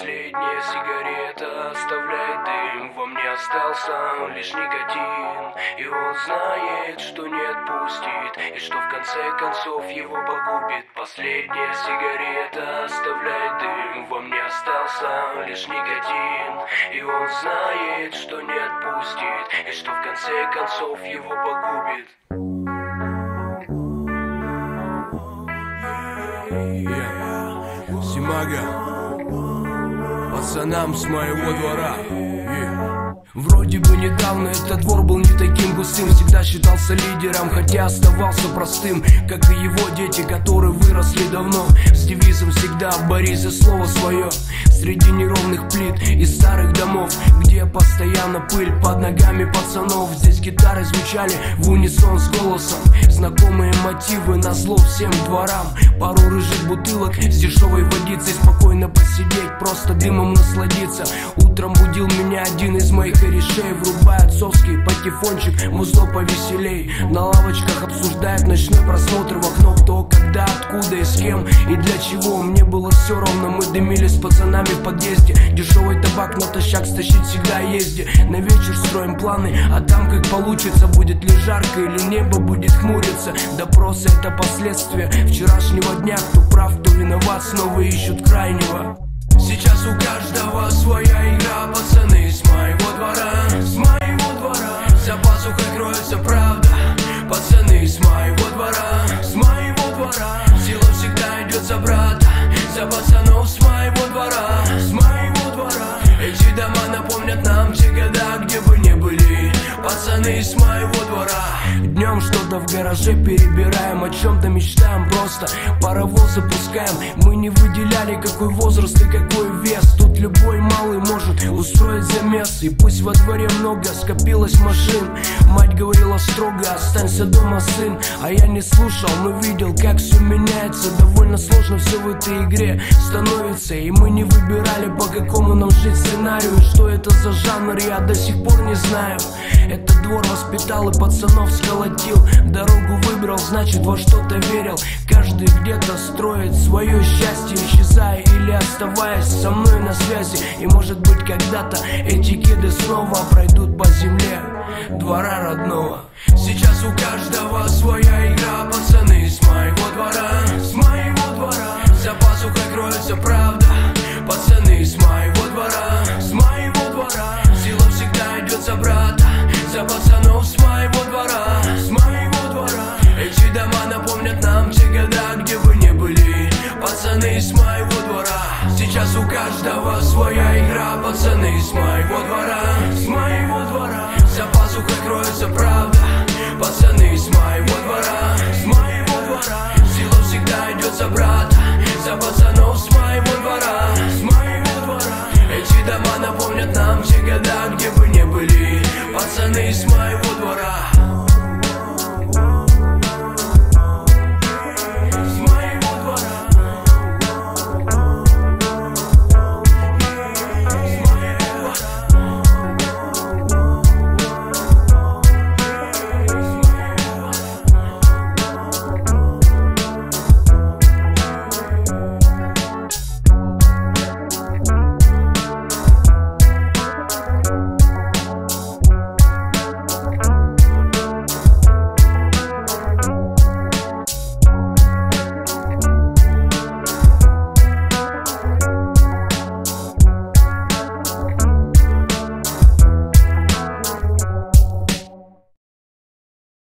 Последняя сигарета оставляет дым. Во мне остался лишь никотин, и он знает, что не отпустит, и что в конце концов его погубит. Последняя сигарета оставляет дым. Во мне остался лишь никотин, и он знает, что не отпустит, и что в конце концов его погубит. Симага, пацанам с моего двора. Вроде бы недавно этот двор был не таким густым, всегда считался лидером, хотя оставался простым, как и его дети, которые выросли давно, с девизом всегда «борись за слово свое». Среди неровных плит и старых домов, где постоянно пыль под ногами пацанов, здесь гитары звучали в унисон с голосом, знакомые мотивы назло всем дворам. Пару рыжих бутылок с дешевой водицей, спокойно посидеть, просто дымом насладиться. Утром будил меня один из моих корешей, врубая отцовский патефончик, музло повеселей. На лавочках обсуждают ночной просмотр в окно, кто, когда, откуда и с кем и для чего. Мне было все равно, мы дымили с пацанами в подъезде. Дешевый табак натощак стащить всегда езди. На вечер строим планы, а там как получится. Будет ли жарко или небо будет хмуриться. Допросы — это последствия вчерашнего дня. Кто прав, кто виноват, снова ищут крайнего. Сейчас у каждого своя игра, пацаны с моего двора, с моего двора. За пазухой кроется правда, пацаны с моего двора, с моего двора. Сила всегда идет за брата, за пацанов с моего двора, с моего двора. Эти дома напомнят нам те года, где бы не были пацаны с моего двора. Днем что-то в гараже перебираем, о чем-то мечтаем, просто паровоз запускаем. Мы не выделяли, какой возраст и какой вес. Тут любой малый может устроить замес. И пусть во дворе много скопилось машин, мать говорила строго: останься дома, сын. А я не слушал, но видел, как все меняется. Довольно сложно все в этой игре становится, и мы не выбирали, по какому нам жить сценарию. Что это за жанр, я до сих пор не знаю. Этот двор воспитал и пацанов сколотил. Дорогу выбрал, значит во что-то верил. Каждый где-то строит свое счастье, исчезая или оставаясь со мной на связи. И может быть когда-то эти кеды снова пройдут по земле двора родного. Сейчас у каждого своя игра, пацаны с моего двора, с моего двора. За пазухой кроется правда, пацаны с моего двора, с моего двора. Сила всегда идет за брата, за пацанов с моего двора, с моего двора. Эти дома напомнят нам те года, где бы не были пацаны с моего двора. Сейчас у каждого своя игра, пацаны с моего двора, с моего двора. За пазухой кроется правда, пацаны с моего двора, с моего двора. Сила всегда идет за брата,